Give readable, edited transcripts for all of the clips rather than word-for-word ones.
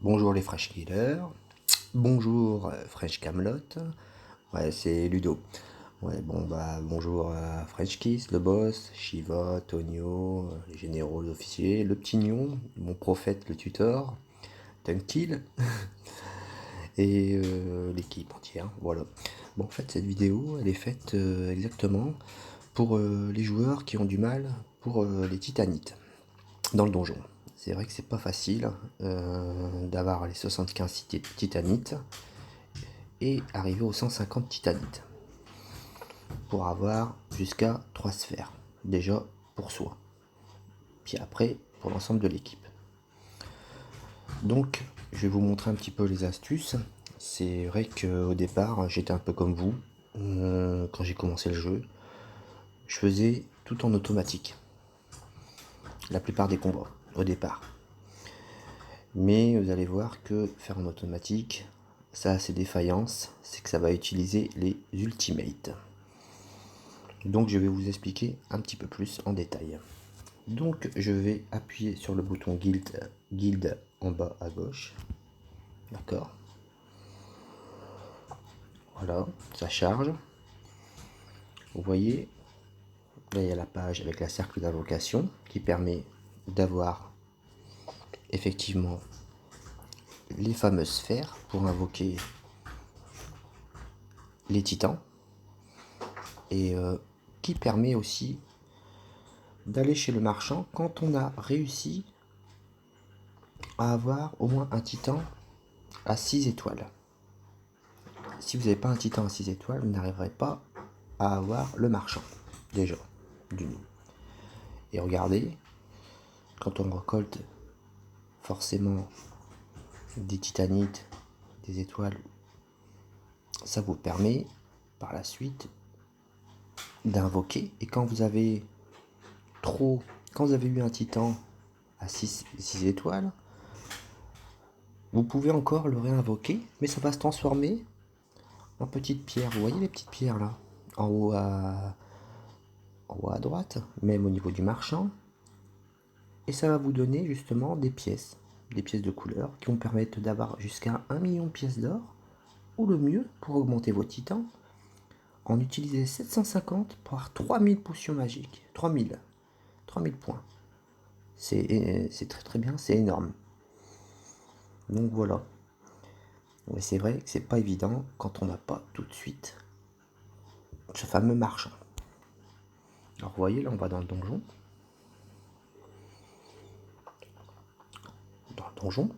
Bonjour les Fresh Killers, bonjour French Camelot, ouais c'est Ludo. Ouais bon bah bonjour à French Kiss, le boss, Shiva, Tonio, les généraux, les officiers, le petit Nion, mon prophète, le tutor, Tunkkill et l'équipe entière, voilà. Bon en fait cette vidéo elle est faite exactement pour les joueurs qui ont du mal pour les titanites dans le donjon. C'est vrai que c'est pas facile d'avoir les 75 titanites et arriver aux 150 titanites pour avoir jusqu'à 3 sphères déjà pour soi, puis après pour l'ensemble de l'équipe. Donc je vais vous montrer un petit peu les astuces. C'est vrai qu'au départ j'étais un peu comme vous. Quand j'ai commencé le jeu je faisais tout en automatique la plupart des combats au départ, mais vous allez voir que faire en automatique ça a ses défaillances, c'est que ça va utiliser les ultimates. Donc je vais vous expliquer un petit peu plus en détail. Donc je vais appuyer sur le bouton guild en bas à gauche. D'accord. Voilà, ça charge. Vous voyez, là il y a la page avec la cercle d'invocation qui permet d'avoir effectivement les fameuses sphères pour invoquer les titans. Et qui permet aussi d'aller chez le marchand quand on a réussi à avoir au moins un titan à 6 étoiles. Si vous n'avez pas un titan à 6 étoiles, vous n'arriverez pas à avoir le marchand, déjà, d'une. Et regardez, quand on récolte forcément des titanites, des étoiles, ça vous permet par la suite d'invoquer. Et quand vous avez quand vous avez eu un titan à 6 étoiles, vous pouvez encore le réinvoquer, mais ça va se transformer en petites pierres. Vous voyez les petites pierres là, en haut à droite, même au niveau du marchand. Et ça va vous donner justement des pièces de couleur qui vont permettre d'avoir jusqu'à 1 million de pièces d'or, ou le mieux, pour augmenter vos titans, en utiliser 750 pour avoir 3000 potions magiques. 3000 points. C'est très très bien, c'est énorme. Donc voilà. Mais c'est vrai que c'est pas évident quand on n'a pas tout de suite ce fameux marchand. Alors vous voyez, là on va dans le donjon. Dans le donjon,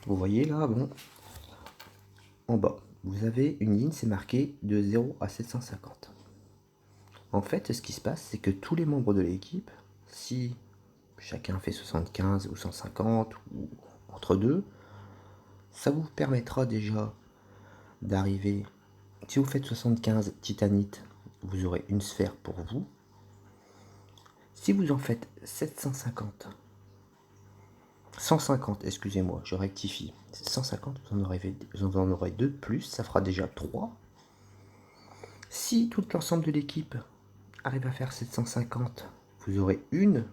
vous voyez là, bon, en bas, vous avez une ligne, c'est marqué de 0 à 750. En fait, ce qui se passe, c'est que tous les membres de l'équipe, si chacun fait 75 ou 150 ou entre deux, ça vous permettra déjà d'arriver. Si vous faites 75 titanites, vous aurez une sphère pour vous. Si vous en faites 750, 150, excusez-moi, je rectifie, 150, vous en aurez deux de plus, ça fera déjà 3. Si tout l'ensemble de l'équipe arrive à faire 750, vous aurez une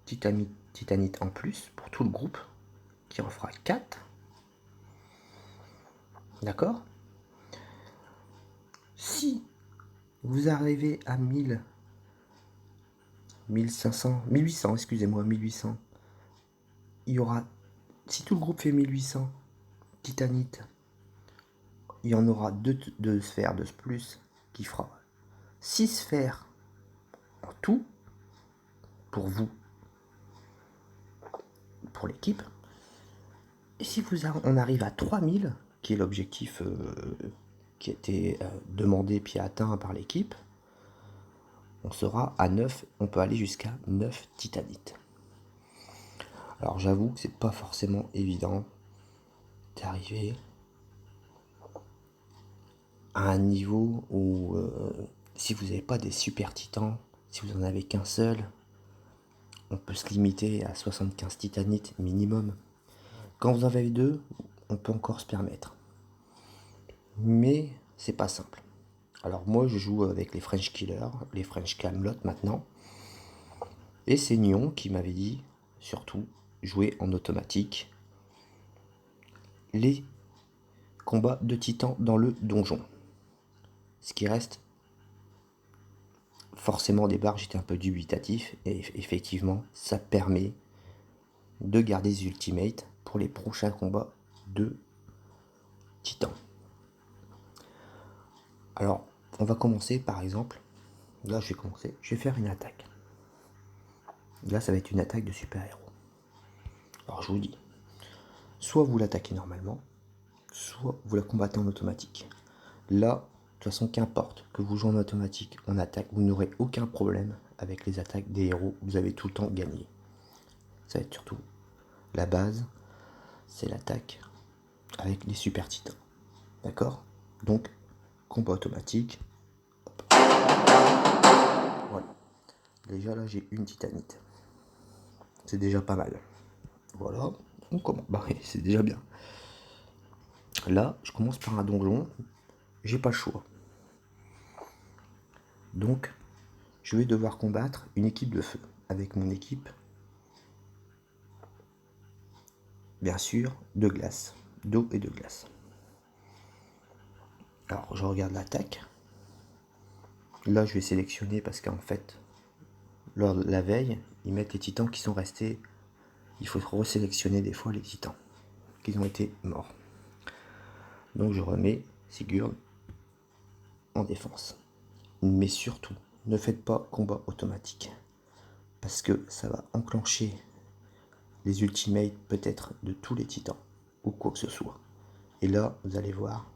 titanite en plus pour tout le groupe, qui en fera 4. D'accord? Si vous arrivez à 1000, 1500, 1800, excusez-moi, 1800, il y aura, si tout le groupe fait 1800 titanites, il y en aura deux sphères de plus qui fera 6 sphères en tout pour vous, pour l'équipe. Et si on arrive à 3000, qui est l'objectif qui a été demandé puis atteint par l'équipe, on sera à 9, on peut aller jusqu'à 9 titanites. Alors j'avoue que c'est pas forcément évident d'arriver à un niveau où si vous n'avez pas des super titans, si vous en avez qu'un seul, on peut se limiter à 75 titanites minimum. Quand vous en avez deux, on peut encore se permettre. Mais c'est pas simple. Alors moi je joue avec les French Killers, les French Camelot maintenant. Et c'est Nyon qui m'avait dit, surtout, jouer en automatique les combats de titans dans le donjon. Ce qui reste forcément au départ, j'étais un peu dubitatif et effectivement, ça permet de garder les ultimates pour les prochains combats de titans. Alors, on va commencer par exemple. Là, je vais faire une attaque. Là, ça va être une attaque de super-héros. Alors, je vous dis, soit vous l'attaquez normalement, soit vous la combattez en automatique. Là, de toute façon, qu'importe que vous jouez en automatique, en attaque, vous n'aurez aucun problème avec les attaques des héros. Vous avez tout le temps gagné. Ça va être surtout la base, c'est l'attaque avec les super titans. D'accord? Donc, combat automatique. Hop. Voilà. Déjà là, j'ai une titanite. C'est déjà pas mal. Voilà. On commence. Bah, c'est déjà bien. Là, je commence par un donjon. J'ai pas le choix. Donc, je vais devoir combattre une équipe de feu. Avec mon équipe, bien sûr, de glace. D'eau et de glace. Alors, je regarde l'attaque. Là, je vais sélectionner parce qu'en fait, lors de la veille, ils mettent les titans qui sont restés. Il faut resélectionner des fois les titans qui ont été morts. Donc, je remets Sigurd en défense. Mais surtout, ne faites pas combat automatique. Parce que ça va enclencher les ultimates peut-être de tous les titans. Ou quoi que ce soit. Et là, vous allez voir.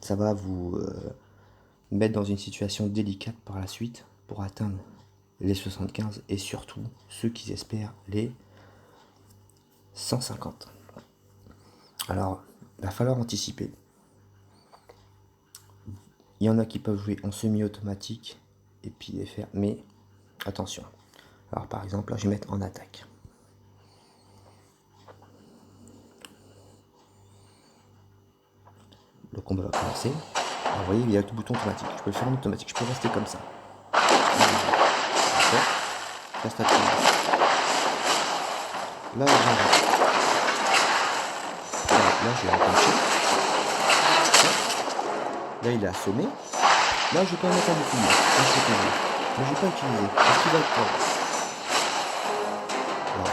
Ça va vous mettre dans une situation délicate par la suite pour atteindre les 75 et surtout ceux qui espèrent les 150. Alors, il va falloir anticiper. Il y en a qui peuvent jouer en semi-automatique et puis les faire, mais attention. Alors par exemple, là je vais mettre en attaque. Le combat va commencer. Alors, vous voyez, il y a le bouton automatique. Je peux le faire en automatique, je peux rester comme ça. D'accord. Reste à tout. Là, j'arrête. Là, je vais enclencher. Là, il est assommé. Là, je vais pas mettre un bouclier. Là, je vais tomber. Mais je vais pas utiliser. Est-ce qu'il va être fort? Alors,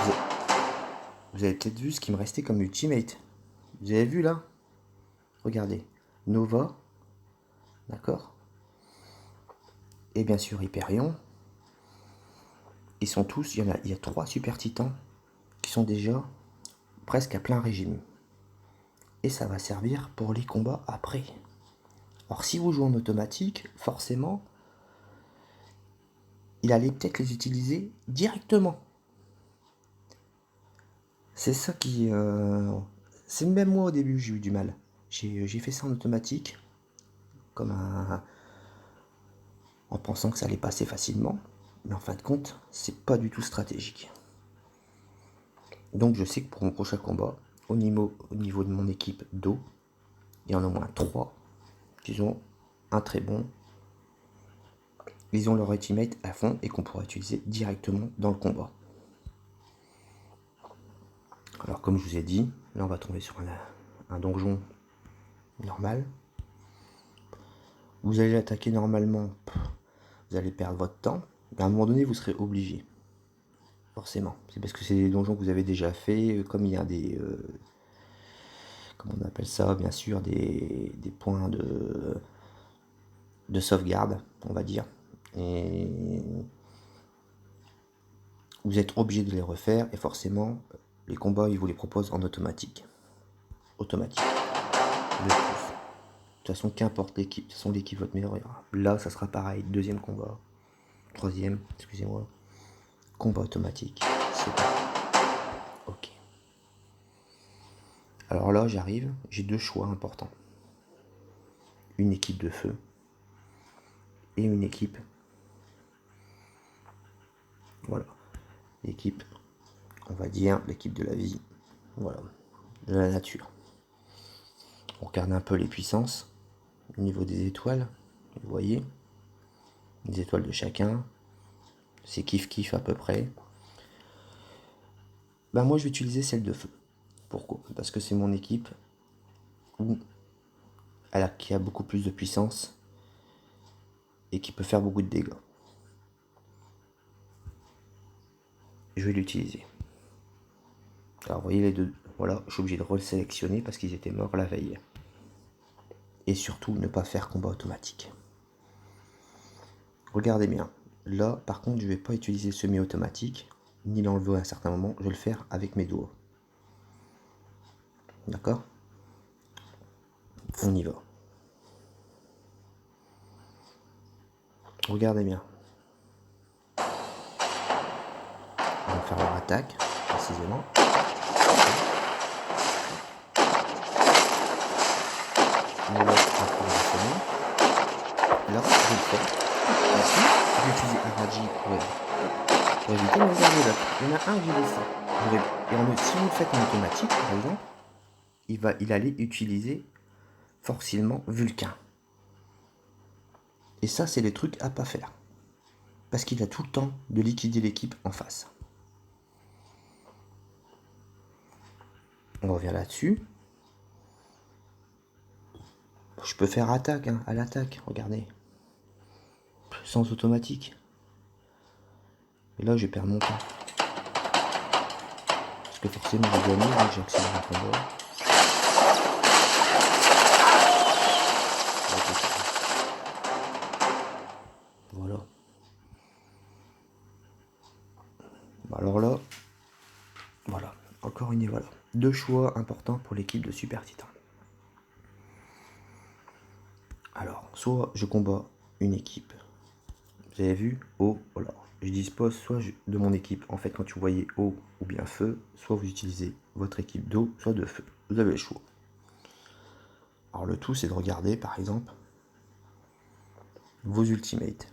vous avez peut-être vu ce qui me restait comme ultimate. Vous avez vu là? Regardez. Nova. D'accord? Et bien sûr Hyperion. Ils sont tous, il y a 3 super titans qui sont déjà presque à plein régime. Et ça va servir pour les combats après. Alors si vous jouez en automatique, forcément, il allait peut-être les utiliser directement. C'est ça qui... c'est même moi au début j'ai eu du mal. J'ai fait ça en automatique, comme en pensant que ça allait passer facilement. Mais en fin de compte, c'est pas du tout stratégique. Donc je sais que pour mon prochain combat, au niveau de mon équipe d'eau, il y en a au moins 3 qui ont un très bon. Ils ont leur ultimate à fond et qu'on pourra utiliser directement dans le combat. Alors comme je vous ai dit, là on va tomber sur un donjon normal. Vous allez attaquer normalement, vous allez perdre votre temps. Mais à un moment donné, vous serez obligé. Forcément. C'est parce que c'est des donjons que vous avez déjà fait. Comme il y a des... comment on appelle ça? Bien sûr, des points de sauvegarde, on va dire. Et vous êtes obligé de les refaire. Et forcément, les combats, ils vous les proposent en automatique. Automatique. De toute façon, qu'importe l'équipe. De toute façon, l'équipe votre meilleure. Là, ça sera pareil. Deuxième combat. Troisième, excusez-moi. Combat automatique. C'est bon. Ok. Alors là, j'arrive. J'ai 2 choix importants. Une équipe de feu. Et une équipe. Voilà. L'équipe, on va dire, l'équipe de la vie. Voilà. De la nature. On regarde un peu les puissances. Au niveau des étoiles. Vous voyez. Les étoiles de chacun. C'est kiff-kiff à peu près. Ben moi je vais utiliser celle de feu. Pourquoi? Parce que c'est mon équipe où qui a beaucoup plus de puissance et qui peut faire beaucoup de dégâts. Je vais l'utiliser. Alors vous voyez les deux, voilà, je suis obligé de resélectionner parce qu'ils étaient morts la veille. Et surtout ne pas faire combat automatique. Regardez bien. Là par contre je vais pas utiliser le semi-automatique, ni l'enlever à un certain moment, je vais le faire avec mes doigts. D'accord? On y va. Regardez bien. On va faire leur attaque, précisément. On va sonner. Là, je vais le faire. Ici, je vais utiliser un Raji pour éviter, mais regardez là. Il y en a un, j'ai laissé. Si vous le faites en automatique, par exemple, il allait utiliser forcément Vulcain. Et ça, c'est les trucs à pas faire. Parce qu'il a tout le temps de liquider l'équipe en face. On revient là-dessus. Je peux faire attaque, hein, à l'attaque, regardez. Sans automatique. Et là, je vais perdre mon temps. Parce que forcément, je vais gagner, donc j'accélère le combat. Voilà. Alors là, voilà. Encore une voilà. Deux choix importants pour l'équipe de Super Titan. Alors, soit je combats une équipe. Vous avez vu, eau, voilà. Je dispose soit de mon équipe. En fait, quand tu voyez eau ou bien feu, soit vous utilisez votre équipe d'eau, soit de feu. Vous avez le choix. Alors le tout, c'est de regarder, par exemple, vos ultimates.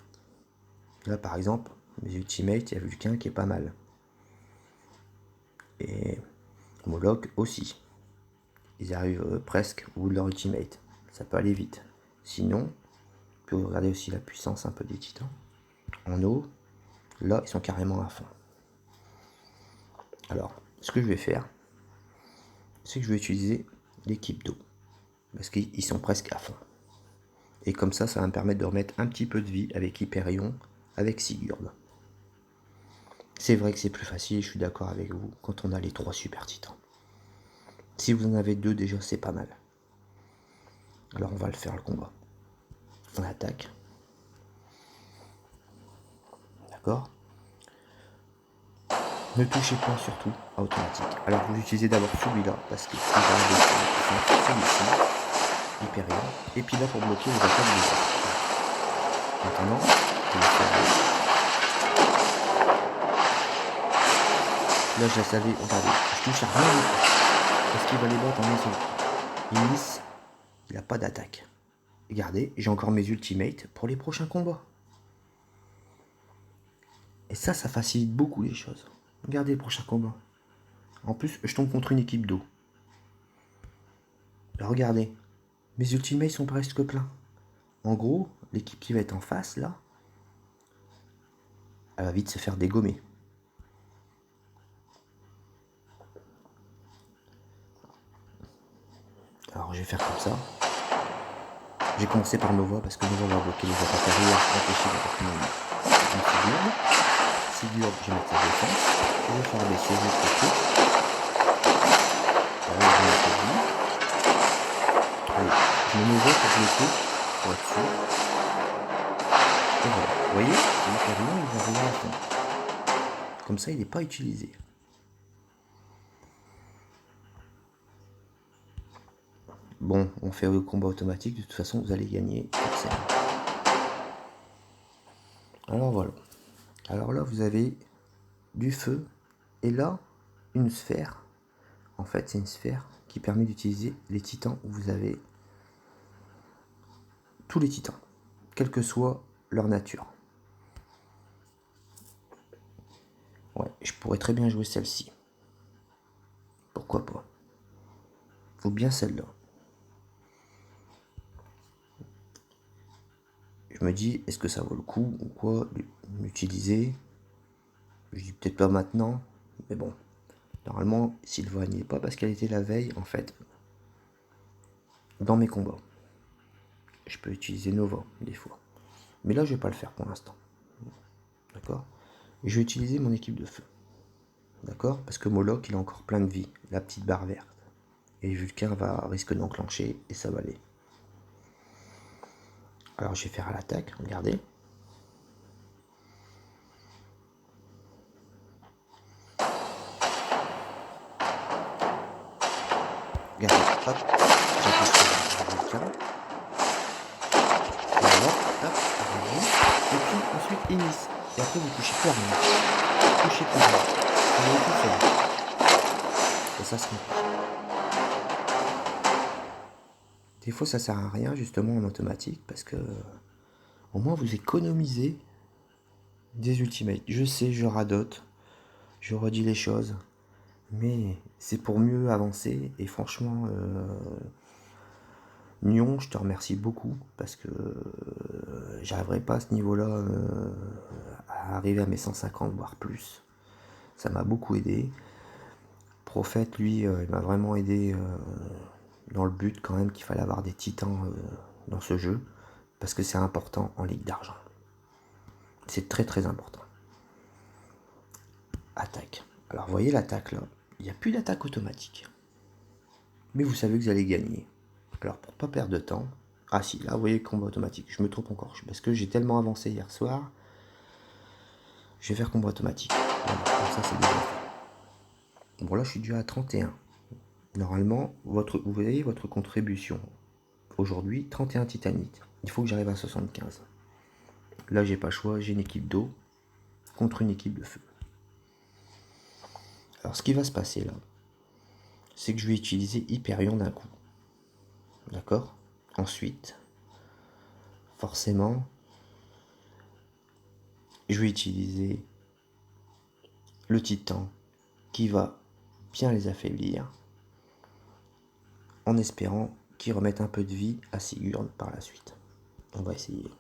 Là, par exemple, mes ultimates, il y a Vulcain qui est pas mal. Et Moloch aussi. Ils arrivent presque au bout de leur ultimate. Ça peut aller vite. Sinon, vous pouvez regarder aussi la puissance un peu des titans. En eau, là, ils sont carrément à fond. Alors, ce que je vais faire, c'est que je vais utiliser l'équipe d'eau. Parce qu'ils sont presque à fond. Et comme ça va me permettre de remettre un petit peu de vie avec Hyperion, avec Sigurd. C'est vrai que c'est plus facile, je suis d'accord avec vous, quand on a les 3 super titans. Si vous en avez 2 déjà, c'est pas mal. Alors on va le faire le combat. On attaque. D'accord? Ne touchez pas surtout à automatique. Alors vous utilisez d'abord celui-là, parce que c'est celui-ci, Hyperion. Et puis là pour bloquer, vous attaquez les autres. Maintenant, je vais faire. Là je la savais, regardez, je touche à rien du tout. Parce qu'il va les battre en un seul coup. Inis, il n'a pas d'attaque. Regardez, j'ai encore mes ultimates pour les prochains combats. Et ça facilite beaucoup les choses. Regardez le prochain combat. En plus, je tombe contre une équipe d'eau. Regardez, mes ultimates sont presque pleins. En gros, l'équipe qui va être en face, là, elle va vite se faire dégommer. Alors, je vais faire comme ça. J'ai commencé par Nova, parce que Nova va bloquer les attaques arrière, empêcher d'attaquer mon Sigurd. Sigurd, je vais mettre sa défense. Je vais faire baisser juste le truc. Allez, je me Nova pour bloquer, pour être sûr. Et voilà. Vous voyez, l'Hyperion, il va venir à fond. Comme ça, il n'est pas utilisé. Bon, on fait le combat automatique, de toute façon, vous allez gagner. Alors voilà. Alors là, vous avez du feu. Et là, une sphère. En fait, c'est une sphère qui permet d'utiliser les titans où vous avez tous les titans, quelle que soit leur nature. Ouais, je pourrais très bien jouer celle-ci. Pourquoi pas? Faut bien celle-là. Je me dis, est-ce que ça vaut le coup ou quoi l'utiliser? Je dis peut-être pas maintenant, mais bon. Normalement, Sylvain n'y est pas parce qu'elle était la veille, en fait, dans mes combats. Je peux utiliser Nova, des fois. Mais là, je vais pas le faire pour l'instant. D'accord? Je vais utiliser mon équipe de feu. D'accord? Parce que Moloch, il a encore plein de vie. La petite barre verte. Et Vulcain risque d'enclencher et ça va aller. Alors, je vais faire à l'attaque. Regardez. Regardez. Hop. J'appuie sur le Vulcain. Et alors, hop. Et puis, ensuite, Inis. Et après, vous touchez plus à rien. Touchez plus à rien. Vous allez tout seul. Et ça se remplit. Des fois, ça sert à rien, justement, en automatique, parce que au moins, vous économisez des ultimates. Je sais, je radote, je redis les choses, mais c'est pour mieux avancer. Et franchement, Nyon, je te remercie beaucoup, parce que j'arriverai pas à ce niveau-là à arriver à mes 150, voire plus. Ça m'a beaucoup aidé. Prophète, lui, il m'a vraiment aidé dans le but quand même qu'il fallait avoir des titans dans ce jeu, parce que c'est important en Ligue d'Argent. C'est très très important. Attaque. Alors vous voyez l'attaque là, il n'y a plus d'attaque automatique. Mais vous savez que vous allez gagner. Alors pour pas perdre de temps, ah si, là vous voyez combat automatique, je me trompe encore, parce que j'ai tellement avancé hier soir, je vais faire combat automatique. Voilà, comme ça c'est déjà fait. Bon là je suis dû à 31. Normalement, vous voyez votre contribution. Aujourd'hui, 31 titanites. Il faut que j'arrive à 75. Là j'ai pas le choix, j'ai une équipe d'eau contre une équipe de feu. Alors ce qui va se passer là, c'est que je vais utiliser Hyperion d'un coup. D'accord? Ensuite, forcément, je vais utiliser le titan qui va bien les affaiblir en espérant qu'ils remettent un peu de vie à Sigurd par la suite. On va essayer.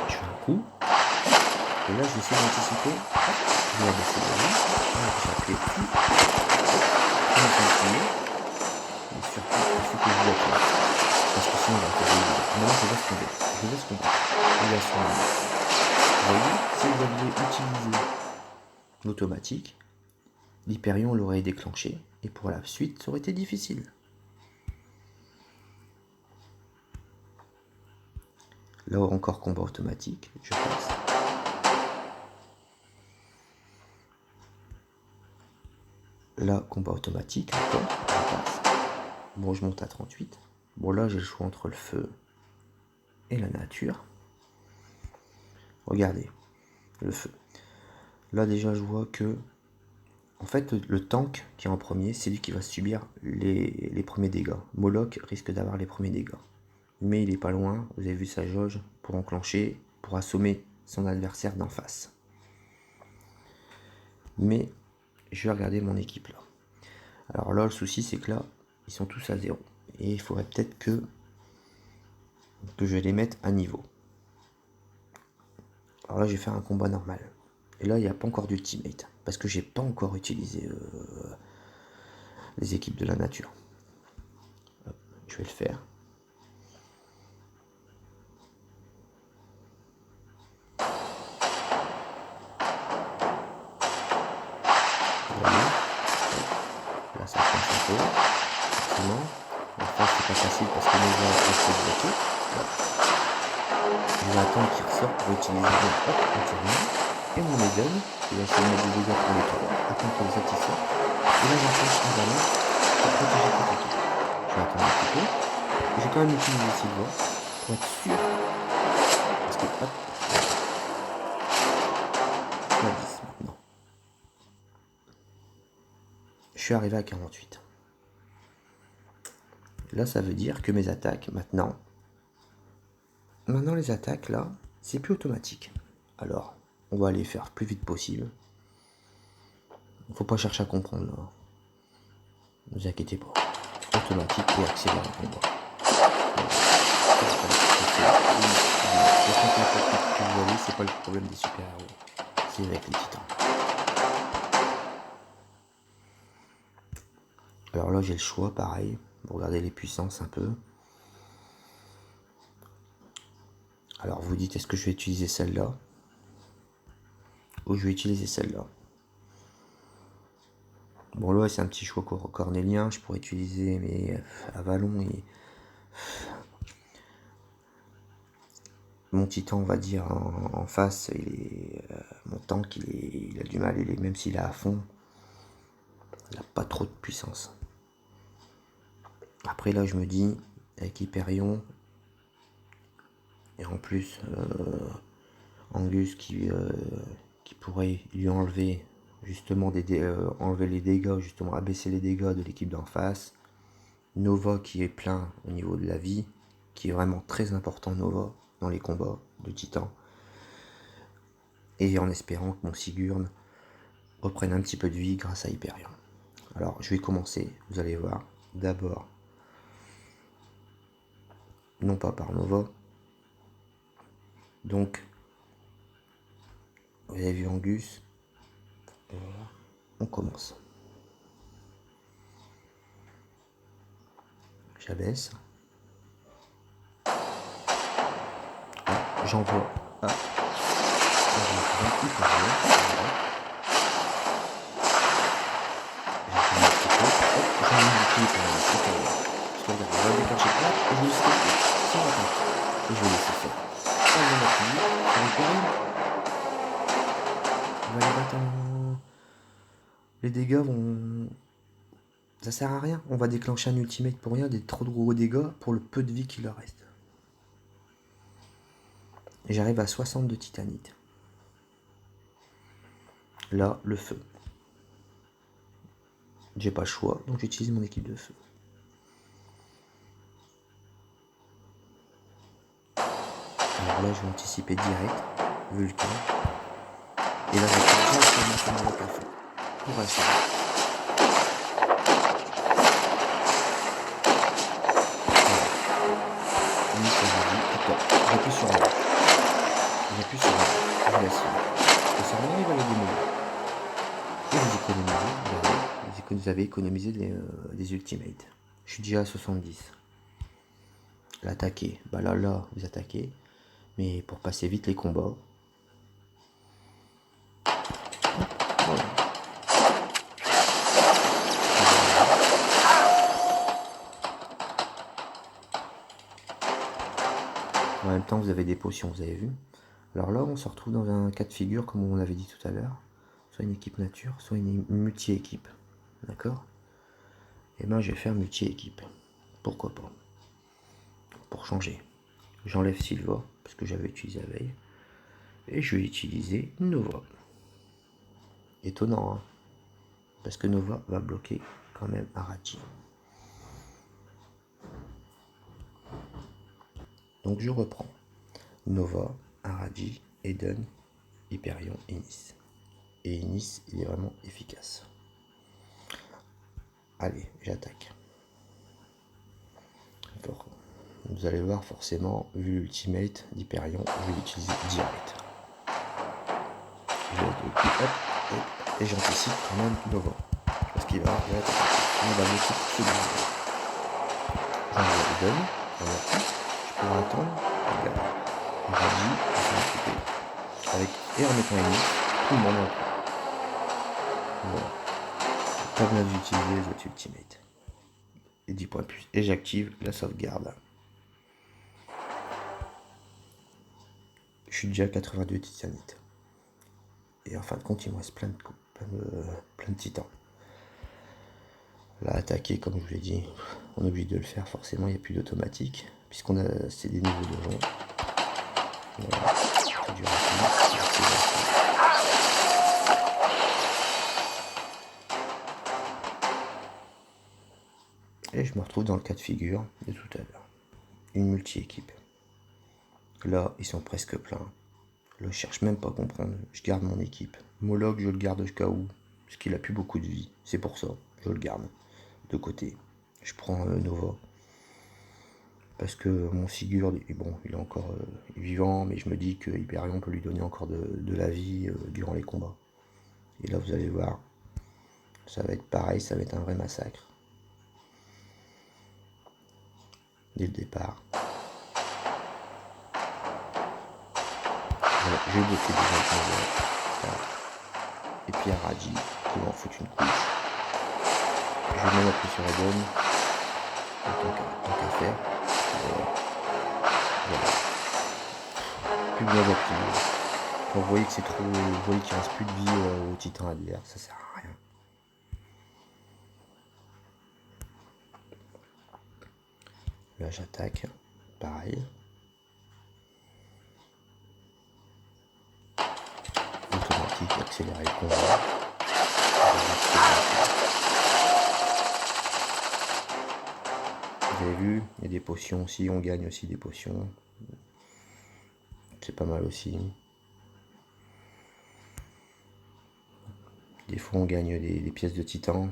Je fais un coup. Et là, je vais essayer d'anticiper. Je vais la baisser de là. Je vais appuyer dessus. Je vais continuer. Et surtout, il faut que je bloque là. Parce que sinon, il va faire des dégâts. Maintenant, je laisse tomber. Je laisse tomber. Il a son limite. Vous voyez, si vous aviez utilisé l'automatique, l'Hyperion l'aurait déclenché. Et pour la suite, ça aurait été difficile. Là, encore combat automatique. Je passe. Là, combat automatique, encore, je passe. Bon, je monte à 38. Bon, là, j'ai le choix entre le feu et la nature. Regardez, le feu. Là, déjà, je vois que, en fait, le tank qui est en premier, c'est lui qui va subir les premiers dégâts. Moloch risque d'avoir les premiers dégâts. Mais il est pas loin, vous avez vu sa jauge, pour enclencher, pour assommer son adversaire d'en face. Mais, je vais regarder mon équipe là. Alors là, le souci, c'est que là, ils sont tous à 0. Et il faudrait peut-être que je vais les mettre à niveau. Alors là, je vais faire un combat normal. Et là, il n'y a pas encore d'ultimate. Parce que j'ai pas encore utilisé les équipes de la nature. Hop, je vais le faire. Voilà. Là, ça prend un peu. Forcément. En face, c'est pas facile parce que les gens restent bloqués. Je vais attendre qu'il ressorte pour utiliser un tirement. Et mon Eden, il va essayer de mettre des dégâts pour les 3. Attendre que les autres sortent. Et là, j'enclenche un ballon pour protéger toute l'équipe. Je vais attendre un petit peu. J'ai quand même utilisé Sylvain pour être sûr. Parce que hop. Je suis à 10 maintenant. Je suis arrivé à 48. Là, ça veut dire que mes attaques, maintenant les attaques, là, c'est plus automatique. Alors, on va les faire le plus vite possible. Il ne faut pas chercher à comprendre, là. Ne vous inquiétez pas. Automatique et accélère le combat. Voilà. problème des super-héros. C'est avec les titans. Alors là, j'ai le choix, pareil. Vous regardez les puissances un peu. Alors vous dites, est-ce que je vais utiliser celle-là ou je vais utiliser celle-là? Bon, là, c'est un petit choix cornélien. Je pourrais utiliser, mais Avalon et mon titan, on va dire, en face, mon tank, il a du mal, même s'il est à fond, il n'a pas trop de puissance. Après, là, je me dis, avec Hyperion, et en plus, Angus qui pourrait lui enlever, justement, enlever les dégâts, justement, abaisser les dégâts de l'équipe d'en face. Nova qui est plein au niveau de la vie, qui est vraiment très important, Nova, dans les combats de titans. Et en espérant que mon Sigurd reprenne un petit peu de vie grâce à Hyperion. Alors, je vais commencer, vous allez voir, d'abord, non pas par Nova. Donc, vous avez vu Angus. Voilà. On commence. J'abaisse. J'envoie. Ah. Les dégâts vont... Ça sert à rien. On va déclencher un ultimate pour rien, des trop de gros dégâts pour le peu de vie qu'il leur reste. Et j'arrive à 60 de titanite. Là, le feu. J'ai pas le choix, donc j'utilise mon équipe de feu. Alors là, je vais anticiper direct. Vulcain. Et là, je vais directement sur mon café. Pour assurer. J'appuie sur moi. J'appuie sur moi. Je laisse. Le serveur, il va les démolir. Et vous avez économisé des ultimates. Je suis déjà à 70. L'attaquer. Bah là, vous attaquez. Mais pour passer vite les combats. Voilà. En même temps, vous avez des potions, vous avez vu. Alors là, on se retrouve dans un cas de figure, comme on l'avait dit tout à l'heure. Soit une équipe nature, soit une multi-équipe. D'accord? Et ben, je vais faire multi-équipe. Pourquoi pas? Pour changer. J'enlève Silva, parce que j'avais utilisé la veille. Et je vais utiliser Nova. Étonnant, hein? Parce que Nova va bloquer quand même Arachi. Donc je reprends. Nova, Araji, Eden, Hyperion, Inis. Et Inis, il est vraiment efficace. Allez, j'attaque. Vous allez voir forcément, vu l'ultimate d'Hyperion, je vais l'utiliser direct. Et j'anticipe quand même Nova. Parce qu'il va attaquer. On va bloquer ce niveau. J'envoie Eden, je pourrais attendre. Regarde. Araji, je vais m'occuper. Et en mettant Inis, tout le monde en prend. Voilà. Pas besoin d'utiliser les autres ultimates. Et 10 points de plus. Et j'active la sauvegarde. Je suis déjà à 82 titanites. Et en fin de compte, il me reste plein de titans. Là, attaquer, comme je vous l'ai dit, on est obligé de le faire. Forcément, il n'y a plus d'automatique. Puisqu'on a c'est des niveaux de jeu. Voilà. C'est du rapide. Et je me retrouve dans le cas de figure de tout à l'heure. Une multi-équipe. Là, ils sont presque pleins. Là, je cherche même pas à comprendre. Je garde mon équipe. Moloch, je le garde au cas où. Parce qu'il a plus beaucoup de vie. C'est pour ça. Je le garde de côté. Je prends Nova. Parce que mon Sigurd, bon, il est encore vivant, mais je me dis que Hyperion peut lui donner encore de la vie durant les combats. Et là, vous allez voir, ça va être pareil, ça va être un vrai massacre. Dès le départ. Voilà, j'ai bloqué déjà le combat. Et puis Araji qui va en foutre une couche. Je vais même appuyer sur Edom, tant qu'à faire. Voilà. Plus besoin d'appuyer. Quand vous voyez que c'est trop. Vous voyez qu'il ne reste plus de vie au titan adverse, ça sert à rien. Là j'attaque, pareil. Automatique, accélérer le combat. Vous avez vu, il y a des potions aussi, on gagne aussi des potions. C'est pas mal aussi. Des fois on gagne des pièces de titan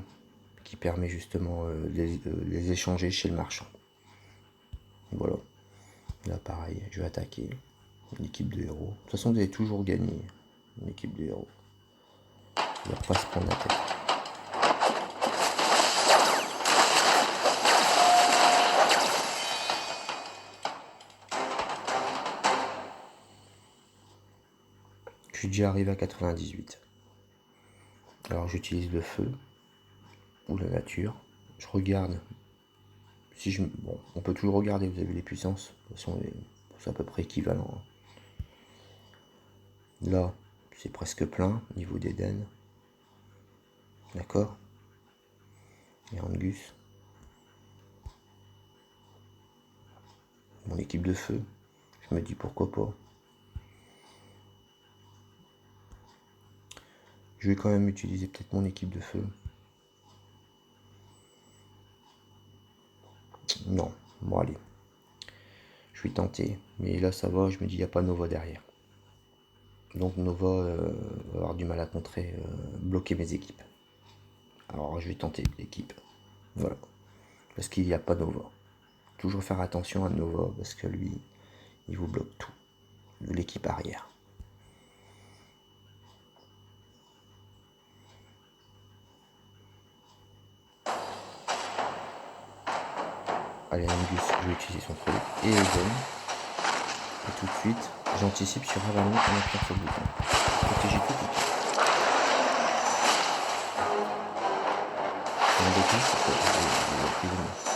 qui permet justement de les échanger chez le marchand. Voilà. Là pareil, je vais attaquer une équipe de héros. De toute façon vous allez toujours gagner une équipe de héros. Il ne va pas se prendre la tête. Je suis déjà arrivé à 98. Alors j'utilise le feu ou la nature. Je regarde. Si je, bon, on peut toujours regarder, vous avez vu les puissances. De toute façon, c'est à peu près équivalent. Là, c'est presque plein, niveau d'Eden. D'accord. Et Angus. Mon équipe de feu. Je me dis pourquoi pas. Je vais quand même utiliser peut-être mon équipe de feu. Non, bon allez. Je vais tenter. Mais là ça va, je me dis il n'y a pas Nova derrière. Donc Nova va avoir du mal à contrer, bloquer mes équipes. Alors je vais tenter l'équipe. Voilà. Parce qu'il n'y a pas Nova. Toujours faire attention à Nova parce que lui, il vous bloque tout. De l'équipe arrière. Allez, Angus, je vais utiliser son truc. Et Eden. Et tout de suite, j'anticipe sur Avalon en appuyant sur le bouton. Protéger toute l'équipe.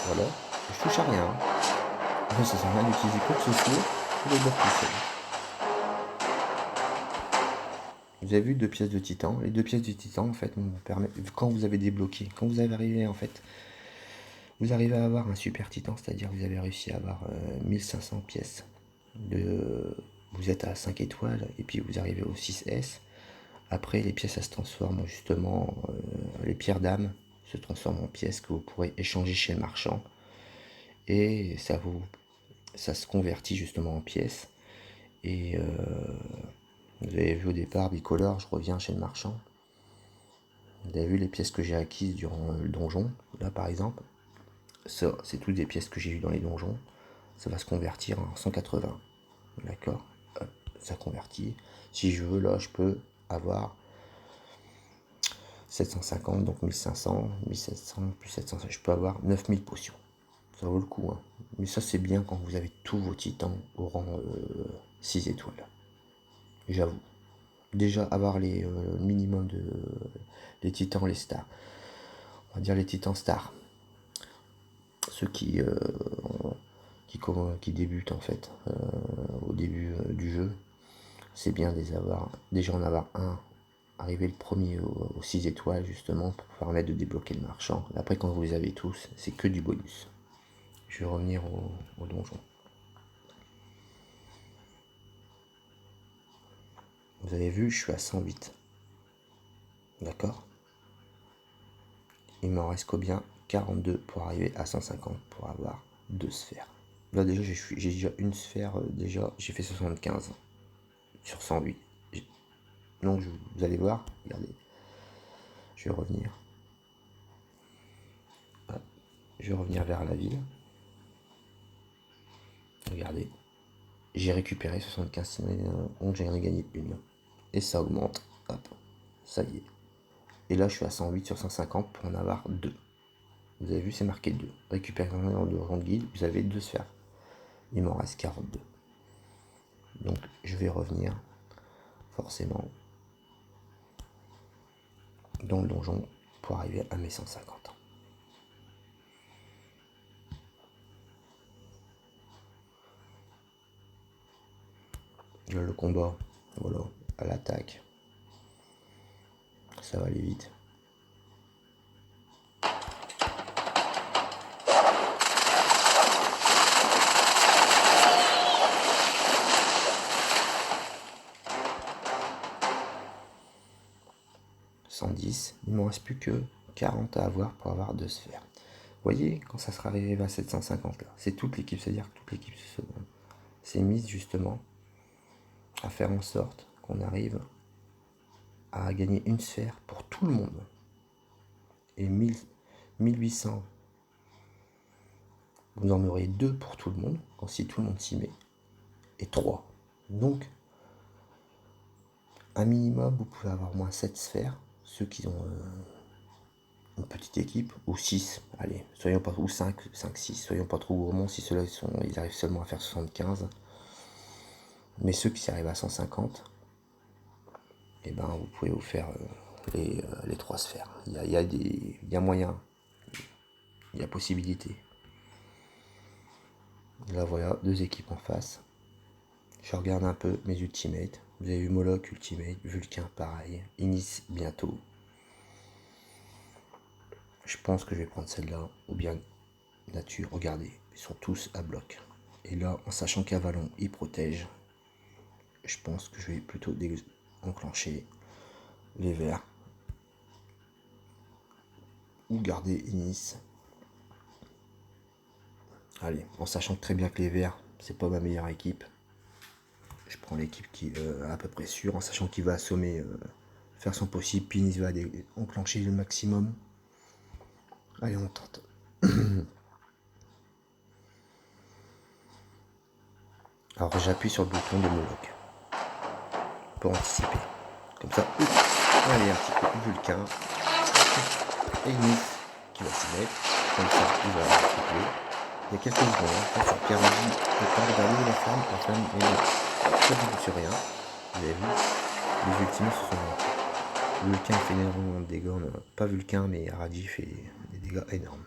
Voilà. Je touche à rien. Hein. Ça sert à rien d'utiliser quoi que ce soit. Je vais le voir tout seul. Vous avez vu 2 pièces de titan. Les 2 pièces de titan, en fait, nous permettent, quand vous avez débloqué, quand vous avez arrivé, en fait, vous arrivez à avoir un super titan, c'est-à-dire que vous avez réussi à avoir 1500 pièces. Vous êtes à 5 étoiles, et puis vous arrivez au 6S. Après, les pièces, ça se transforment justement, les pierres d'âme se transforment en pièces que vous pourrez échanger chez le marchand. Et ça se convertit justement en pièces. Et vous avez vu au départ, bicolore, je reviens chez le marchand. Vous avez vu les pièces que j'ai acquises durant le donjon. Là, par exemple, ça, c'est toutes des pièces que j'ai eues dans les donjons. Ça va se convertir en 180. D'accord. Ça convertit. Si je veux, là, je peux avoir 750, donc 1500, 1700, plus 700, je peux avoir 9000 potions. Ça vaut le coup. Hein. Mais ça, c'est bien quand vous avez tous vos titans au rang 6 étoiles. J'avoue. Déjà, avoir le minimum de les titans, les stars. On va dire les titans stars. Ceux qui débutent en fait au début du jeu. C'est bien de les avoir. Déjà en avoir un. Arriver le premier aux 6 étoiles justement pour permettre de débloquer le marchand. Après quand vous les avez tous, c'est que du bonus. Je vais revenir au donjon. Vous avez vu, je suis à 108. D'accord. Il m'en reste combien 42 pour arriver à 150 pour avoir 2 sphères. Là déjà j'ai déjà une sphère, déjà j'ai fait 75 sur 108. Donc vous allez voir, regardez. Je vais revenir. Je vais revenir vers la ville. regardez, j'ai récupéré 75 cimetières, donc j'en ai gagné une. Et ça augmente, hop, ça y est. Et là je suis à 108 sur 150 pour en avoir 2. Vous avez vu, c'est marqué 2. Récupération de rang de guide, vous avez 2 sphères. Il m'en reste 42. Donc je vais revenir forcément dans le donjon pour arriver à mes 150. Le combat, voilà, à l'attaque, ça va aller vite. Il ne me reste plus que 40 à avoir pour avoir 2 sphères. Vous voyez, quand ça sera arrivé à 750 là, c'est toute l'équipe, c'est-à-dire que toute l'équipe s'est mise justement à faire en sorte qu'on arrive à gagner une sphère pour tout le monde. Et 1800, vous en aurez 2 pour tout le monde, quand si tout le monde s'y met, et 3. Donc, un minimum, vous pouvez avoir au moins 7 sphères, ceux qui ont une petite équipe, ou 6, allez, soyons pas, ou 5, 6, soyons pas trop gourmands, si ceux-là ils arrivent seulement à faire 75. Mais ceux qui arrivent à 150, et ben vous pouvez vous faire les 3 sphères. Il y a moyen, il y a possibilité. Là voilà, 2 équipes en face. Je regarde un peu mes ultimates. Vous avez vu Moloch ultimate, Vulcain pareil, Inis bientôt. Je pense que je vais prendre celle-là, ou bien Nature, regardez, ils sont tous à bloc. Et là, en sachant qu'Avalon, il protège, je pense que je vais plutôt enclencher les verts. Ou garder Inis. Allez, en sachant très bien que les verts, c'est pas ma meilleure équipe. Je prends l'équipe qui est à peu près sûre, en sachant qu'il va assommer, faire son possible, puis Inis va enclencher le maximum. Allez, on tente. Alors j'appuie sur le bouton de Moloch pour anticiper. Comme ça, allez, un petit peu Vulcain. Et Inis qui va s'y mettre. Comme ça, il va tripler. Il y a quelques secondes, quand sur Pierre dit le temps d'aller la flamme est là. Pas du tout sur rien. Vous avez vu, les ultimes se sont montés. Vulcain fait énormément de dégâts, pas Vulcain, mais Aradi fait des dégâts énormes.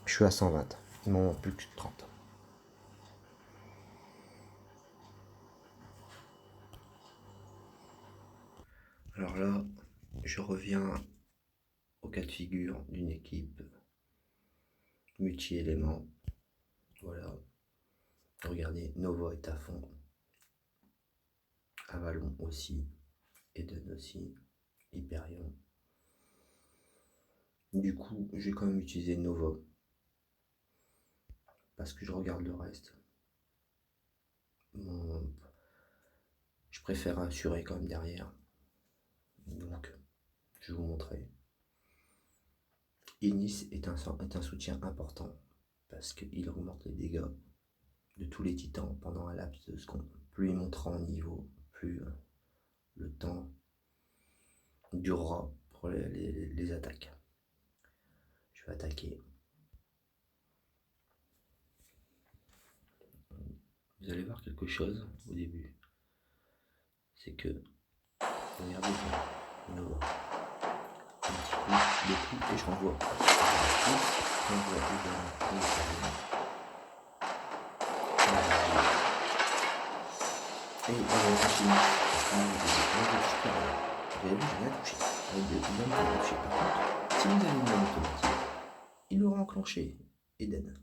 Je suis à 120, il m'en manque plus que 30. Alors là, je reviens au cas de figure d'une équipe multi-éléments. Voilà. Regardez, Nova est à fond. Avalon aussi. Eden aussi. Hyperion. Du coup, je vais quand même utiliser Nova. Parce que je regarde le reste. Je préfère assurer quand même derrière. Donc, je vais vous montrer. Inis est un soutien important. Parce qu'il augmente les dégâts de tous les titans pendant un laps de secondes. Plus il montera en niveau, plus le temps durera pour les attaques. Je vais attaquer. Vous allez voir quelque chose au début. C'est que, regardez bien, on voit un petit coup, deux coups, et je renvoie. Et on continue. Vous avez vu, j'ai rien touché. Par contre, si vous avez une main automatique, il aura enclenché Eden.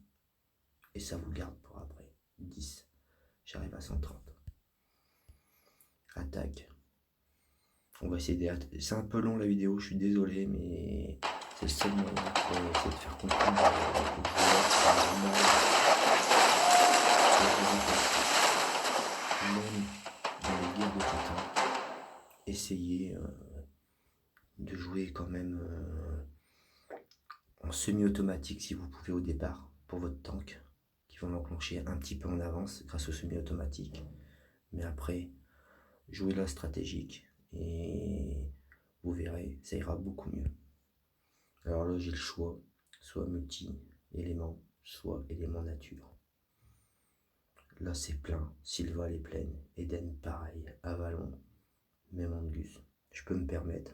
Et ça vous garde pour après. 10. J'arrive à 130. Attaque. On va essayer d'attaquer. C'est un peu long la vidéo, je suis désolé, mais c'est le seul moyen pour essayer de faire comprendre même dans les guerres de titans. Essayez de jouer quand même en semi-automatique si vous pouvez au départ pour votre tank. qui vont l'enclencher un petit peu en avance grâce au semi-automatique. Mais après, jouez la stratégique et vous verrez, ça ira beaucoup mieux. Alors là, j'ai le choix, soit multi-éléments, soit élément nature. Là, c'est plein. Sylva, elle est pleine. Eden, pareil. Avalon, même Angus. Je peux me permettre.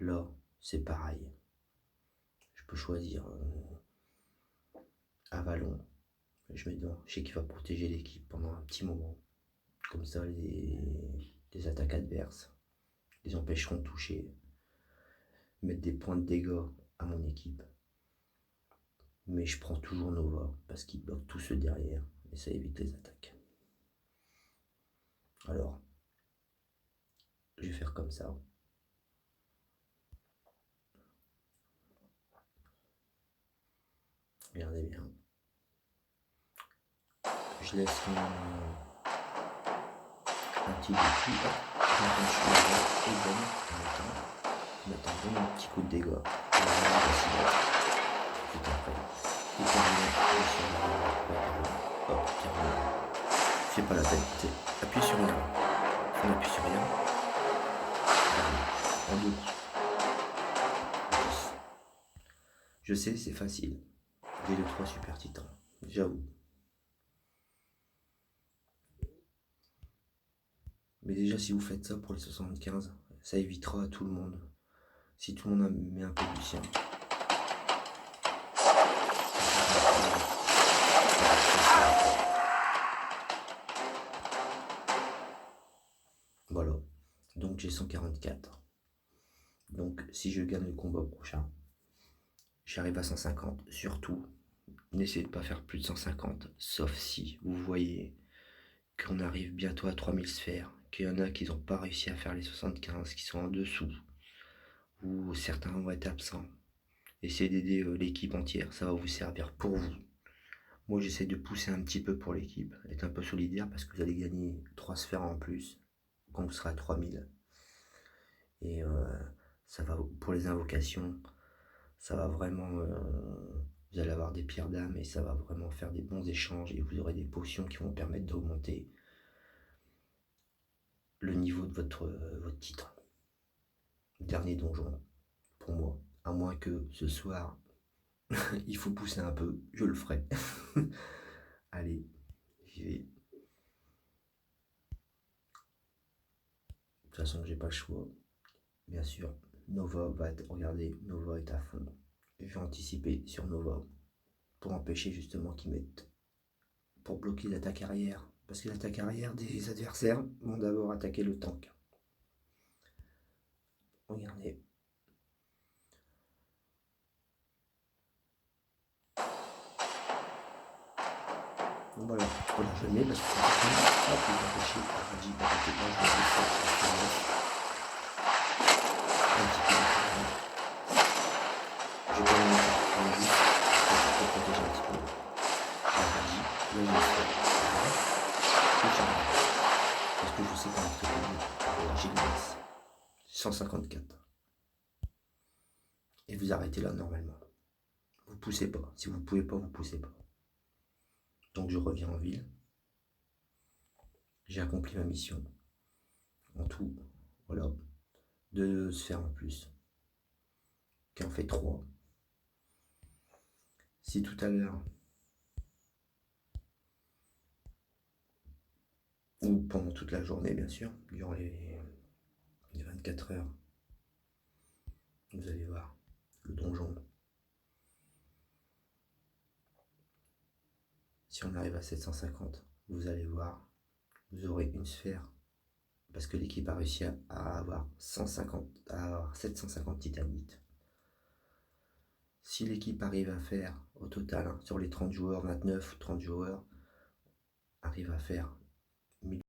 Là, c'est pareil. Je peux choisir Avalon. Je mets dedans. Je sais qu'il va protéger l'équipe pendant un petit moment. Comme ça, les attaques adverses les empêcheront de toucher. Mettre des points de dégâts à mon équipe. Mais je prends toujours Nova parce qu'il bloque tous ceux derrière. Et ça évite les attaques. Alors, je vais faire comme ça. Regardez bien. Je laisse un petit défi. J'entends je et donne en mettant vraiment un petit coup de dégâts. Tout après. Et terminé. Hop, terminé. Fais pas la tête. Appuie sur rien. On appuie sur rien. En deux. Je sais, c'est facile. Dès le 3 super titan. J'avoue. Mais déjà, si vous faites ça pour les 75, ça évitera à tout le monde. Si tout le monde met un peu du sien. Voilà. Donc j'ai 144. Donc si je gagne le combat prochain, j'arrive à 150. Surtout, n'essayez de pas faire plus de 150. Sauf si vous voyez qu'on arrive bientôt à 3000 sphères, qu'il y en a qui n'ont pas réussi à faire les 75, qui sont en dessous, ou certains vont être absents. Essayez d'aider l'équipe entière, ça va vous servir pour vous. Moi j'essaie de pousser un petit peu pour l'équipe, être un peu solidaire parce que vous allez gagner 3 sphères en plus quand vous serez à 3000. Et ça va pour les invocations, ça va vraiment, vous allez avoir des pierres d'âme et ça va vraiment faire des bons échanges et vous aurez des potions qui vont permettre d'augmenter le niveau de votre titre. Dernier donjon pour moi, à moins que ce soir il faut pousser un peu, je le ferai. Allez, j'y vais. De toute façon, j'ai pas le choix. Bien sûr, Nova va être, regardez, Nova est à fond. Je vais anticiper sur Nova pour empêcher justement qu'ils mettent, pour bloquer l'attaque arrière. Parce que l'attaque arrière des adversaires vont d'abord attaquer le tank. Regardez. Donc voilà, je le mets parce que ça peut empêcher Raji d'attaquer moi, je vais un petit peu. Je vais pas le mettre en juste pour protéger un petit peu. Raji, là je le fais. Parce que je sais qu'on est j'ai le max. 154. Et vous arrêtez là normalement. Vous poussez pas. Si vous pouvez pas, vous poussez pas. Donc je reviens en ville. J'ai accompli ma mission. En tout, voilà. 2 sphères en plus. Qui en fait 3. Si tout à l'heure, ou pendant toute la journée bien sûr, durant les 24 heures, vous allez voir le donjon. Si on arrive à 750, vous allez voir, vous aurez une sphère. Parce que l'équipe a réussi à avoir 750 titanites. Si l'équipe arrive à faire, au total, sur les 30 joueurs, 29 ou 30 joueurs, arrive à faire